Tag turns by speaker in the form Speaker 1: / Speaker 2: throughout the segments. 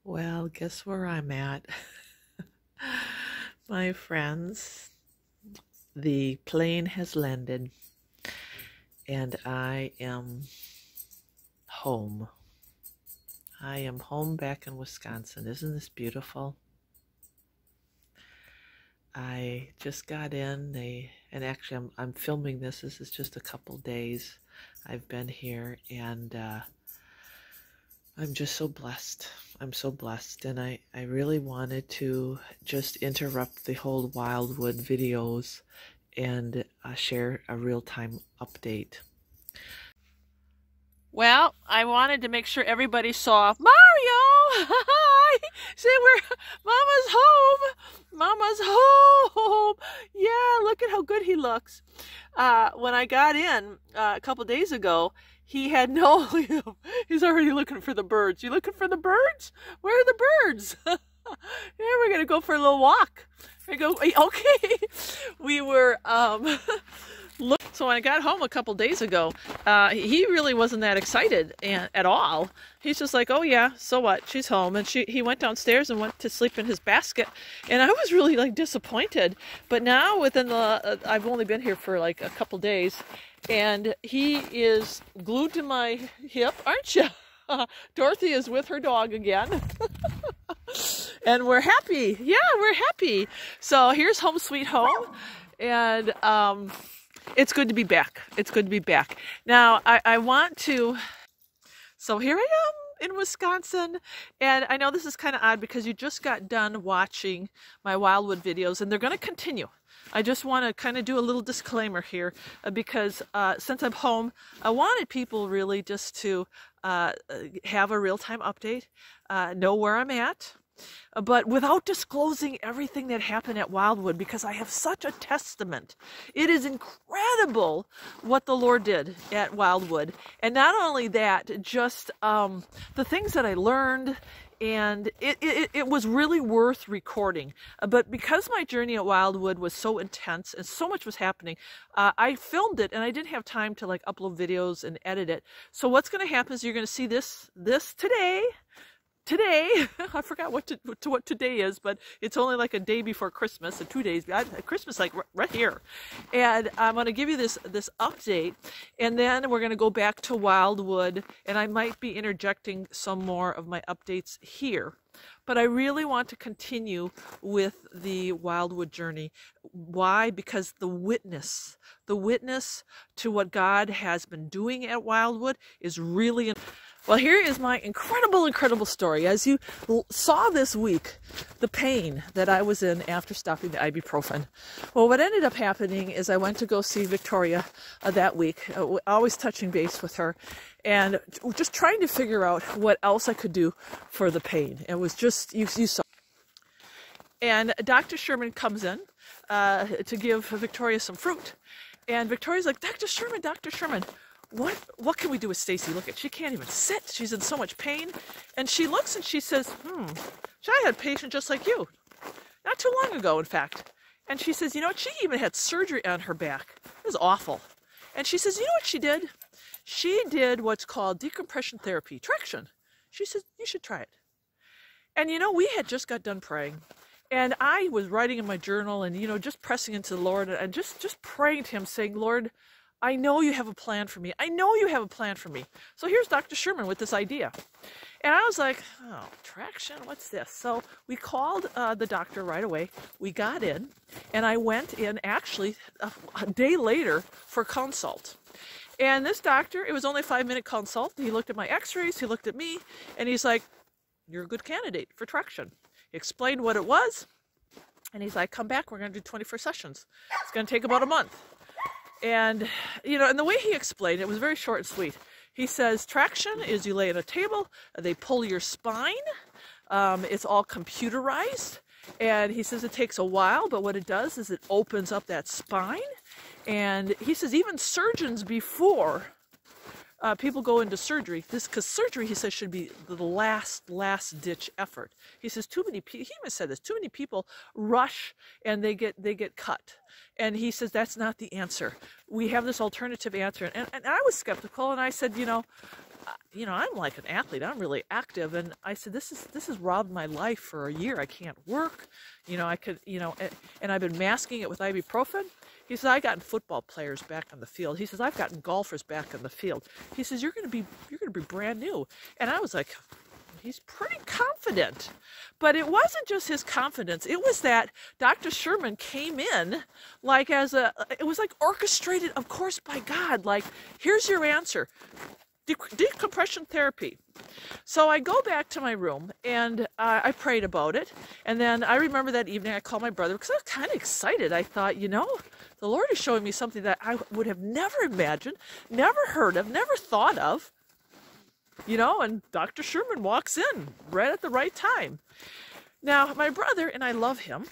Speaker 1: Well, guess where I'm at? My friends, the plane has landed and I am home. I am home back in Wisconsin. Isn't this beautiful? I just got in. And actually I'm filming this. This is just a couple days I've been here, and I'm just so blessed. I'm so blessed, and I really wanted to just interrupt the whole Wildwood videos and share a real-time update. Well, I wanted to make sure everybody saw Mario! Hi! See, Mama's home! Mama's home! Yeah, look at how good he looks. When I got in a couple days ago, he had no, he's already looking for the birds. You looking for the birds? Where are the birds? Yeah, we're going to go for a little walk. We go, okay. We were, so when I got home a couple days ago, he really wasn't that excited at all. He's just like, oh yeah, so what? She's home. And he went downstairs and went to sleep in his basket. And I was really like disappointed. But now I've only been here for like a couple days, and he is glued to my hip, aren't you? Dorothy is with her dog again. And we're happy. Yeah, we're happy. So here's home sweet home. And it's good to be back. It's good to be back. Now, I want to... So here I am in Wisconsin. And I know this is kind of odd because you just got done watching my Wildwood videos, and they're going to continue. I just want to kind of do a little disclaimer here because since I'm home, I wanted people really just to have a real-time update, know where I'm at, but without disclosing everything that happened at Wildwood, because I have such a testament. It is incredible what the Lord did at Wildwood. And not only that, just the things that I learned, and it was really worth recording. But because my journey at Wildwood was so intense and so much was happening, I filmed it and I didn't have time to like upload videos and edit it. So what's going to happen is you're going to see this today. Today, I forgot what today is, but it's only like a day before Christmas, and 2 days. Christmas, like right here. And I'm going to give you this update, and then we're going to go back to Wildwood, and I might be interjecting some more of my updates here. But I really want to continue with the Wildwood journey. Why? Because the witness to what God has been doing at Wildwood is really... Well, here is my incredible story. As you saw this week, the pain that I was in after stopping the ibuprofen. Well, what ended up happening is I went to go see Victoria that week, always touching base with her, and just trying to figure out what else I could do for the pain. It was just, you saw. And Dr. Schurman comes in to give Victoria some fruit. And Victoria's like, Dr. Schurman, what can we do with Stacey? Look, she can't even sit. She's in so much pain. And she looks and she says, I had a patient just like you. Not too long ago, in fact. And she says, you know what? She even had surgery on her back. It was awful. And she says, you know what she did? She did what's called decompression therapy, traction. She says, you should try it. And, we had just got done praying. And I was writing in my journal and, just pressing into the Lord and just praying to him, saying, Lord, I know you have a plan for me. I know you have a plan for me. So here's Dr. Schurman with this idea. And I was like, oh, traction, what's this? So we called the doctor right away. We got in, and I went in actually a day later for consult. And this doctor, it was only a 5-minute consult. He looked at my x-rays, he looked at me, and he's like, you're a good candidate for traction. He explained what it was, and he's like, come back, we're going to do 24 sessions. It's going to take about a month. And, and the way he explained it was very short and sweet. He says, traction is you lay on a table, they pull your spine, it's all computerized, and he says it takes a while, but what it does is it opens up that spine, and he says even surgeons before people go into surgery, because surgery, he says, should be the last ditch effort. He says he even said this, too many people rush and they get cut. And he says that's not the answer. We have this alternative answer. And I was skeptical, and I said, you know, I'm like an athlete. I'm really active. And I said, this has robbed my life for a year. I can't work. You know, I could, you know, and I've been masking it with ibuprofen. He says, I gotten football players back on the field. He says, I've gotten golfers back on the field. He says, you're going to be brand new. And I was like, he's pretty confident. But it wasn't just his confidence. It was that Dr. Schurman came in like it was like orchestrated, of course, by God. Like, here's your answer. Decompression therapy. So I go back to my room and I prayed about it. And then I remember that evening I called my brother because I was kind of excited. I thought, you know, the Lord is showing me something that I would have never imagined, never heard of, never thought of. You know, and Dr. Schurman walks in right at the right time. Now, my brother, and I love him,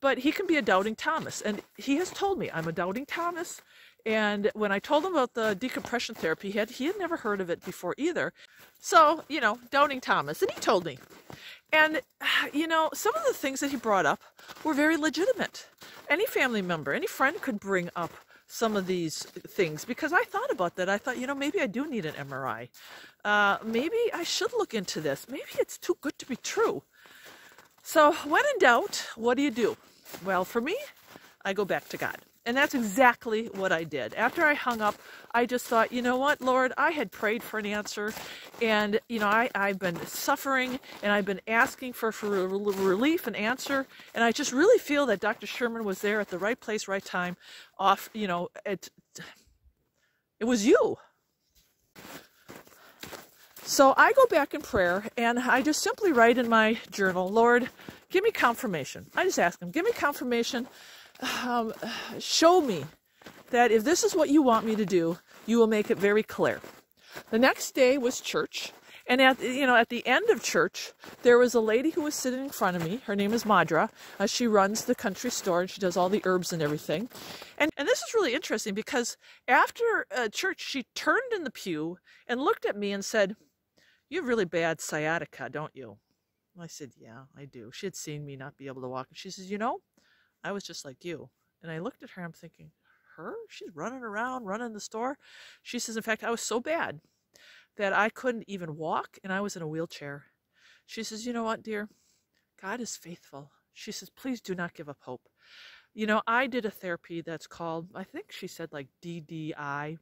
Speaker 1: but he can be a doubting Thomas. And he has told me I'm a doubting Thomas. And when I told him about the decompression therapy, he had never heard of it before either. So, you know, doubting Thomas. And he told me. And, you know, some of the things that he brought up were very legitimate. Any family member, any friend could bring up some of these things because I thought about that. I thought, you know, maybe I do need an MRI. Maybe I should look into this. Maybe it's too good to be true. So when in doubt, what do? Well, for me, I go back to God. And that's exactly what I did. After I hung up, I just thought, you know what, Lord, I had prayed for an answer. And, you know, I've been suffering and I've been asking for relief and answer. And I just really feel that Dr. Schurman was there at the right place, right time. You know, it was you. So I go back in prayer and I just simply write in my journal, Lord, give me confirmation. I just ask him, give me confirmation. Show me that if this is what you want me to do, you will make it very clear. The next day was church. And at the end of church, there was a lady who was sitting in front of me. Her name is Madra. She runs the country store and she does all the herbs and everything. And this is really interesting because after church, she turned in the pew and looked at me and said, you have really bad sciatica, don't you? I said, yeah, I do. She had seen me not be able to walk. And she says, you know, I was just like you. And I looked at her, I'm thinking, her? She's running around, running the store. She says, in fact, I was so bad that I couldn't even walk and I was in a wheelchair. She says, you know what, dear? God is faithful. She says, please do not give up hope. You know, I did a therapy that's called, I think she said like DDI. I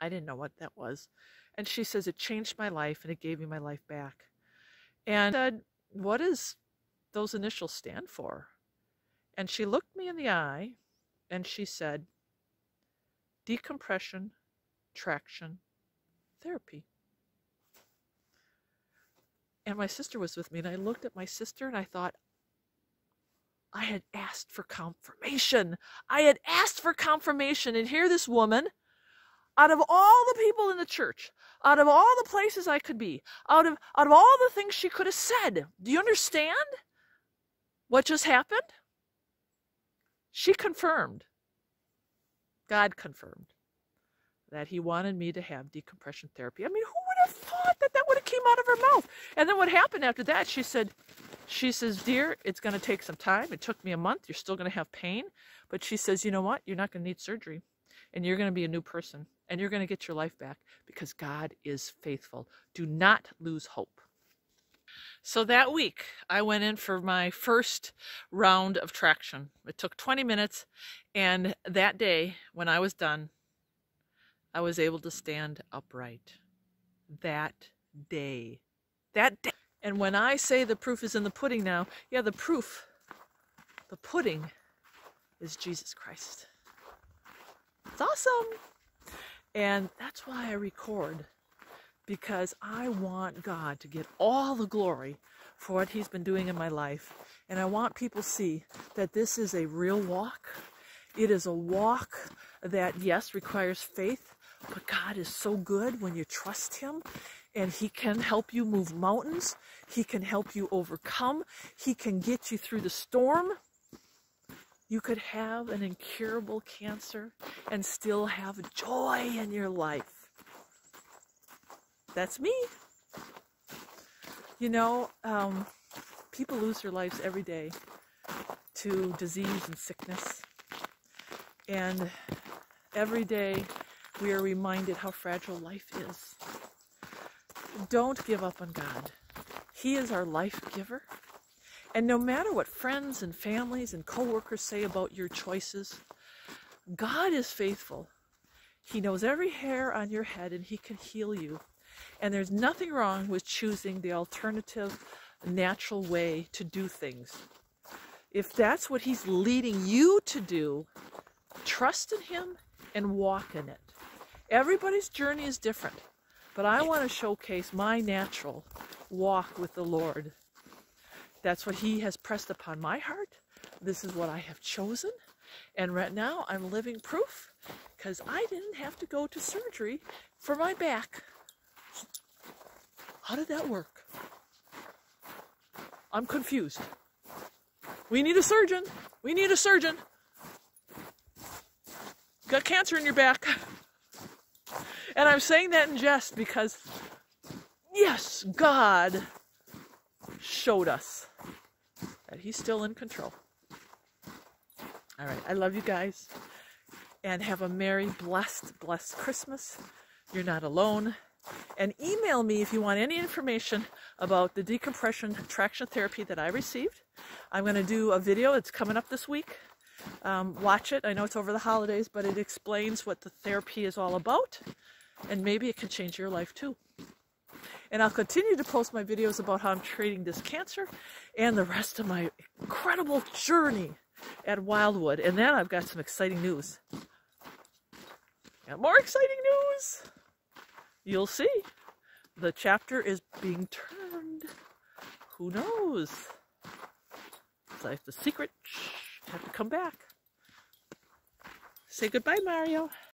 Speaker 1: didn't know what that was. And she says, it changed my life and it gave me my life back. And I said, what does those initials stand for? And she looked me in the eye and she said, decompression, traction, therapy. And my sister was with me and I looked at my sister and I thought, I had asked for confirmation. I had asked for confirmation. And here this woman, out of all the people in the church, out of all the places I could be, out of all the things she could have said, do you understand what just happened? She confirmed, God confirmed, that he wanted me to have decompression therapy. I mean, who would have thought that would have came out of her mouth? And then what happened after that, she says, dear, it's going to take some time. It took me a month. You're still going to have pain. But she says, you know what? You're not going to need surgery. And you're going to be a new person. And you're going to get your life back because God is faithful. Do not lose hope. So that week, I went in for my first round of traction. It took 20 minutes. And that day, when I was done, I was able to stand upright. That day. And when I say the proof is in the pudding now, yeah, the pudding is Jesus Christ. It's awesome. And that's why I record, because I want God to get all the glory for what he's been doing in my life. And I want people to see that this is a real walk. It is a walk that, yes, requires faith, but God is so good when you trust him, and he can help you move mountains. He can help you overcome. He can get you through the storm. You could have an incurable cancer and still have joy in your life. That's me. You know, people lose their lives every day to disease and sickness. And every day we are reminded how fragile life is. Don't give up on God. He is our life giver. And no matter what friends and families and coworkers say about your choices, God is faithful. He knows every hair on your head and he can heal you. And there's nothing wrong with choosing the alternative, natural way to do things. If that's what he's leading you to do, trust in him and walk in it. Everybody's journey is different, but I want to showcase my natural walk with the Lord. That's what he has pressed upon my heart. This is what I have chosen. And right now I'm living proof because I didn't have to go to surgery for my back. How did that work? I'm confused. We need a surgeon. We need a surgeon. Got cancer in your back. And I'm saying that in jest because, yes, God showed us that he's still in control. All right, I love you guys. And have a merry, blessed Christmas. You're not alone. And email me if you want any information about the decompression traction therapy that I received. I'm going to do a video. It's coming up this week. Watch it. I know it's over the holidays, but it explains what the therapy is all about. And maybe it can change your life too. And I'll continue to post my videos about how I'm treating this cancer and the rest of my incredible journey at Wildwood. And then I've got some exciting news. And more exciting news! You'll see. The chapter is being turned. Who knows? It's like the secret. Shh, have to come back. Say goodbye, Mario.